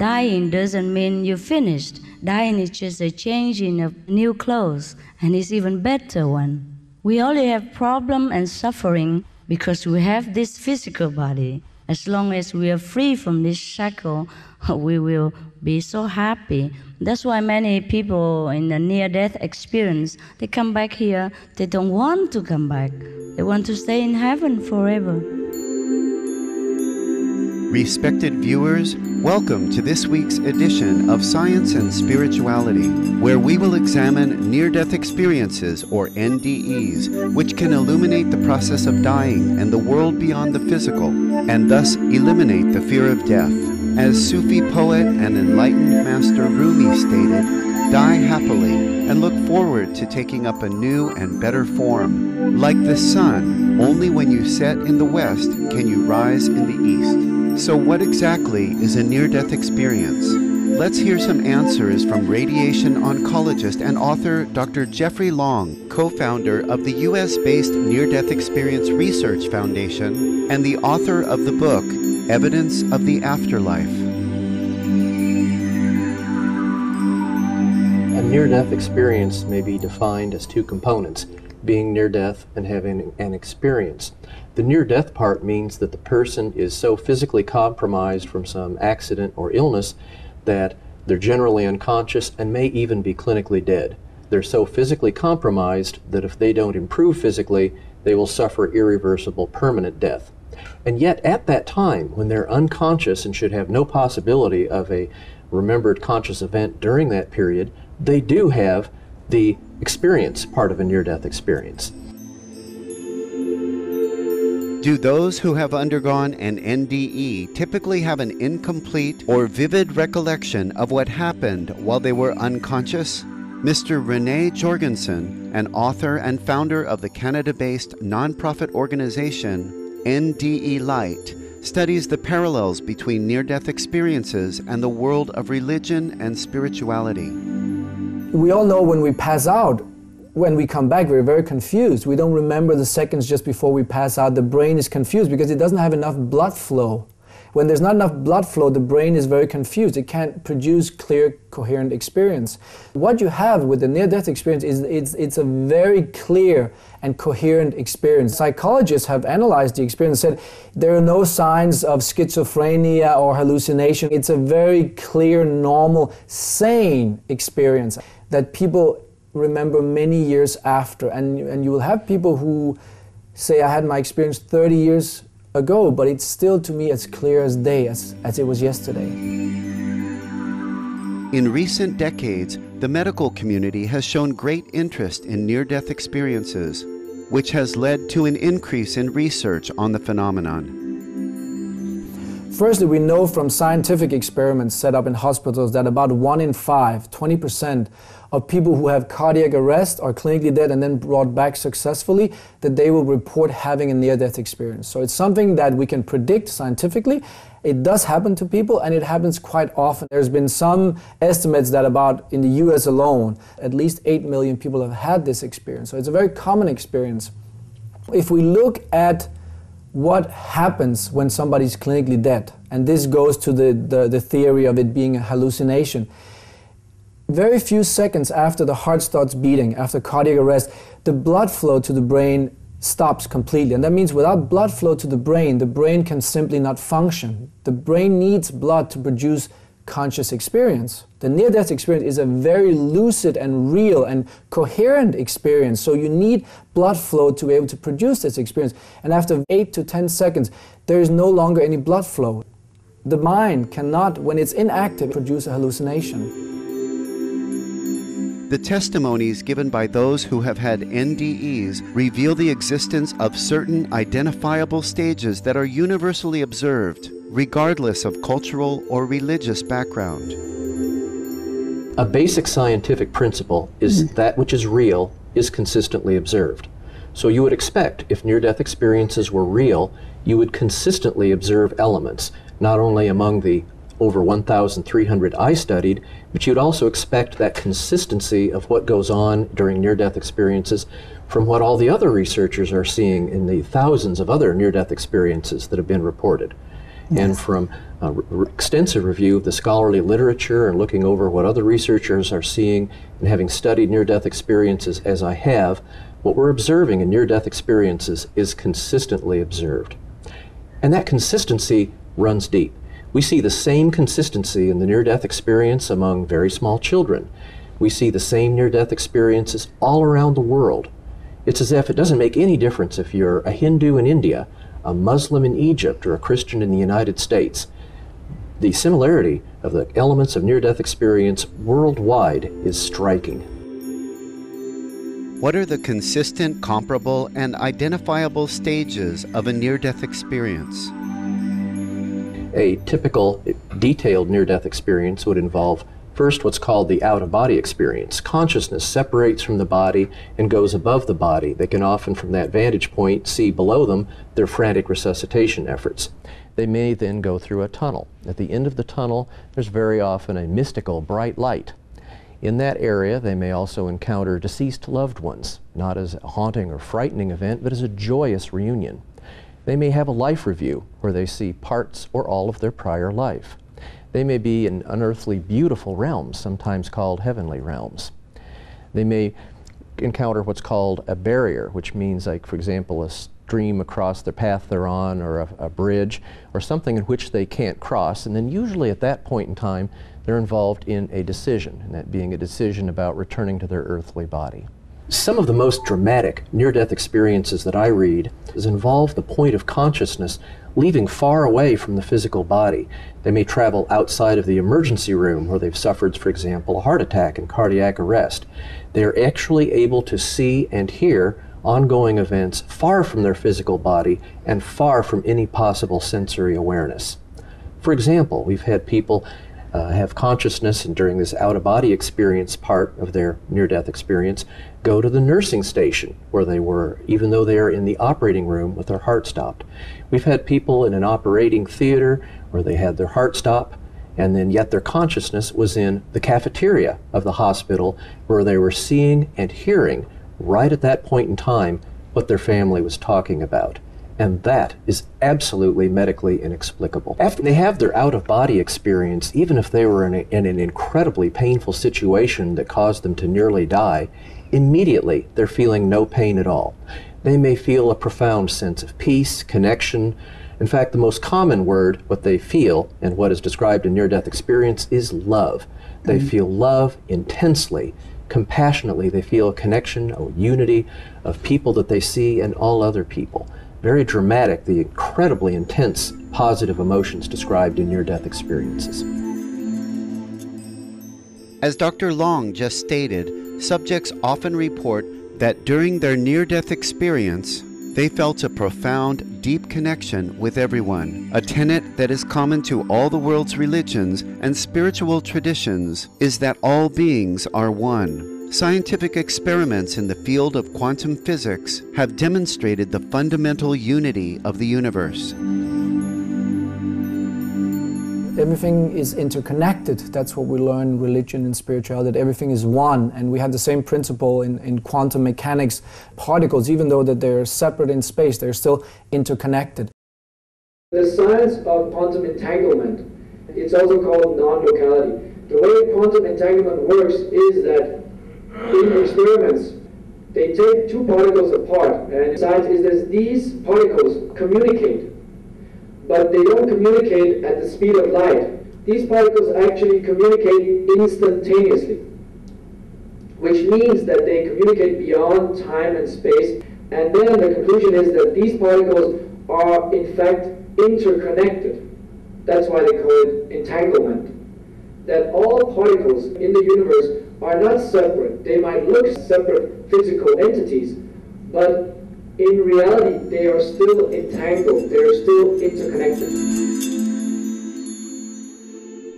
Dying doesn't mean you're finished. Dying is just a change in a new clothes, and it's even better one. We only have problem and suffering because we have this physical body. As long as we are free from this shackle, we will be so happy. That's why many people in the near-death experience, they come back here, they don't want to come back. They want to stay in heaven forever. Respected viewers, welcome to this week's edition of Science and Spirituality, where we will examine near-death experiences, or NDEs, which can illuminate the process of dying and the world beyond the physical, and thus eliminate the fear of death. As Sufi poet and enlightened master Rumi stated, die happily and look forward to taking up a new and better form. Like the sun, only when you set in the west can you rise in the east. So what exactly is a near-death experience? Let's hear some answers from radiation oncologist and author Dr. Jeffrey Long, co-founder of the US-based Near-Death Experience Research Foundation and the author of the book, Evidence of the Afterlife. A near-death experience may be defined as two components, being near-death and having an experience. The near-death part means that the person is so physically compromised from some accident or illness that they're generally unconscious and may even be clinically dead. They're so physically compromised that if they don't improve physically, they will suffer irreversible permanent death. And yet at that time, when they're unconscious and should have no possibility of a remembered conscious event during that period, they do have the experience part of a near-death experience. Do those who have undergone an NDE typically have an incomplete or vivid recollection of what happened while they were unconscious? Mr. Rene Jorgensen, an author and founder of the Canada-based nonprofit organization NDE Light, studies the parallels between near-death experiences and the world of religion and spirituality. We all know when we pass out, when we come back, we're very confused. We don't remember the seconds just before we pass out. The brain is confused because it doesn't have enough blood flow. When there's not enough blood flow, the brain is very confused. It can't produce clear, coherent experience. What you have with the near-death experience is it's a very clear and coherent experience. Psychologists have analyzed the experience and said there are no signs of schizophrenia or hallucination. It's a very clear, normal, sane experience that people remember many years after. And you will have people who say, I had my experience 30 years ago, but it's still to me as clear as day, as it was yesterday. In recent decades, the medical community has shown great interest in near-death experiences, which has led to an increase in research on the phenomenon. Firstly, we know from scientific experiments set up in hospitals that about 1 in 5, 20%, of people who have cardiac arrest are clinically dead and then brought back successfully, that they will report having a near-death experience. So it's something that we can predict scientifically. It does happen to people, and it happens quite often. There's been some estimates that about, in the US alone, at least 8 million people have had this experience. So it's a very common experience. If we look at what happens when somebody's clinically dead, and this goes to the theory of it being a hallucination, very few seconds after the heart starts beating, after cardiac arrest, the blood flow to the brain stops completely. And that means without blood flow to the brain can simply not function. The brain needs blood to produce conscious experience. The near-death experience is a very lucid and real and coherent experience, so you need blood flow to be able to produce this experience. And after 8 to 10 seconds, there is no longer any blood flow. The mind cannot, when it's inactive, produce a hallucination. The testimonies given by those who have had NDEs reveal the existence of certain identifiable stages that are universally observed, regardless of cultural or religious background. A basic scientific principle is that which is real is consistently observed. So you would expect, if near-death experiences were real, you would consistently observe elements, not only among the over 1,300 I studied, but you'd also expect that consistency of what goes on during near-death experiences from what all the other researchers are seeing in the thousands of other near-death experiences that have been reported. And from extensive review of the scholarly literature and looking over what other researchers are seeing and having studied near-death experiences as I have, what we're observing in near-death experiences is consistently observed. And that consistency runs deep. We see the same consistency in the near-death experience among very small children. We see the same near-death experiences all around the world. It's as if it doesn't make any difference if you're a Hindu in India, a Muslim in Egypt, or a Christian in the United States. The similarity of the elements of near-death experience worldwide is striking. What are the consistent, comparable, and identifiable stages of a near-death experience? A typical detailed near-death experience would involve first what's called the out-of-body experience. Consciousness separates from the body and goes above the body. They can often, from that vantage point, see below them their frantic resuscitation efforts. They may then go through a tunnel. At the end of the tunnel, there's very often a mystical bright light. In that area, they may also encounter deceased loved ones, not as a haunting or frightening event, but as a joyous reunion. They may have a life review where they see parts or all of their prior life. They may be in unearthly beautiful realms, sometimes called heavenly realms. They may encounter what's called a barrier, which means, like, for example, a stream across the path they're on, or a bridge, or something in which they can't cross. And then usually at that point in time, they're involved in a decision, and that being a decision about returning to their earthly body. Some of the most dramatic near-death experiences that I read involve the point of consciousness leaving far away from the physical body. They may travel outside of the emergency room where they've suffered, for example, a heart attack and cardiac arrest. They're actually able to see and hear ongoing events far from their physical body and far from any possible sensory awareness. For example, we've had people have consciousness, and during this out-of-body experience part of their near-death experience, go to the nursing station where they were, even though they are in the operating room with their heart stopped. We've had people in an operating theater where they had their heart stop, and then yet their consciousness was in the cafeteria of the hospital where they were seeing and hearing right at that point in time what their family was talking about. And that is absolutely medically inexplicable. After they have their out-of-body experience, even if they were in an incredibly painful situation that caused them to nearly die, immediately they're feeling no pain at all. They may feel a profound sense of peace, connection. In fact, the most common word, what they feel, and what is described in near-death experience, is love. They feel love intensely, compassionately. They feel a connection, a unity of people that they see and all other people. Very dramatic, the incredibly intense positive emotions described in near-death experiences. As Dr. Long just stated, subjects often report that during their near-death experience, they felt a profound, deep connection with everyone. A tenet that is common to all the world's religions and spiritual traditions is that all beings are one. Scientific experiments in the field of quantum physics have demonstrated the fundamental unity of the universe. Everything is interconnected. That's what we learn in religion and spirituality, that everything is one. And we have the same principle in quantum mechanics. Particles, even though that they're separate in space, they're still interconnected. The science of quantum entanglement, it's also called non-locality. The way quantum entanglement works is that in experiments, they take two particles apart, and science is that these particles communicate, but they don't communicate at the speed of light. These particles actually communicate instantaneously, which means that they communicate beyond time and space, and then the conclusion is that these particles are in fact interconnected. That's why they call it entanglement. That all particles in the universe are not separate. They might look separate physical entities, but in reality they are still entangled, they are still interconnected.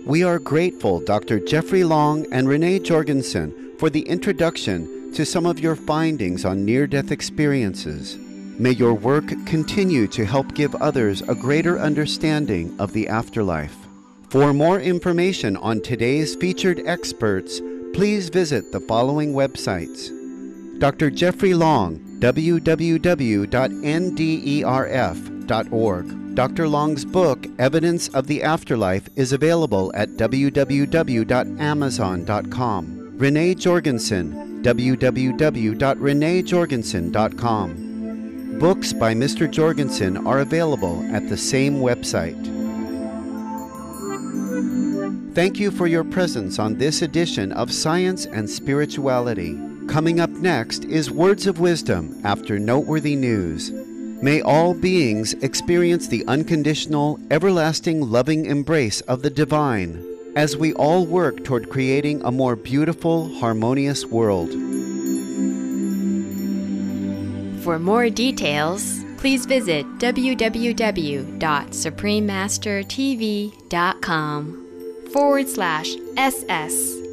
We are grateful, Dr. Jeffrey Long and Renee Jorgensen, for the introduction to some of your findings on near-death experiences. May your work continue to help give others a greater understanding of the afterlife. For more information on today's featured experts, please visit the following websites: Dr. Jeffrey Long, www.nderf.org; Dr. Long's book, Evidence of the Afterlife, is available at www.amazon.com. Renee Jorgensen, www.reneejorgensen.com. Books by Mr. Jorgensen are available at the same website. Thank you for your presence on this edition of Science and Spirituality. Coming up next is Words of Wisdom after Noteworthy News. May all beings experience the unconditional, everlasting, loving embrace of the divine as we all work toward creating a more beautiful, harmonious world. For more details, please visit www.suprememastertv.com/SS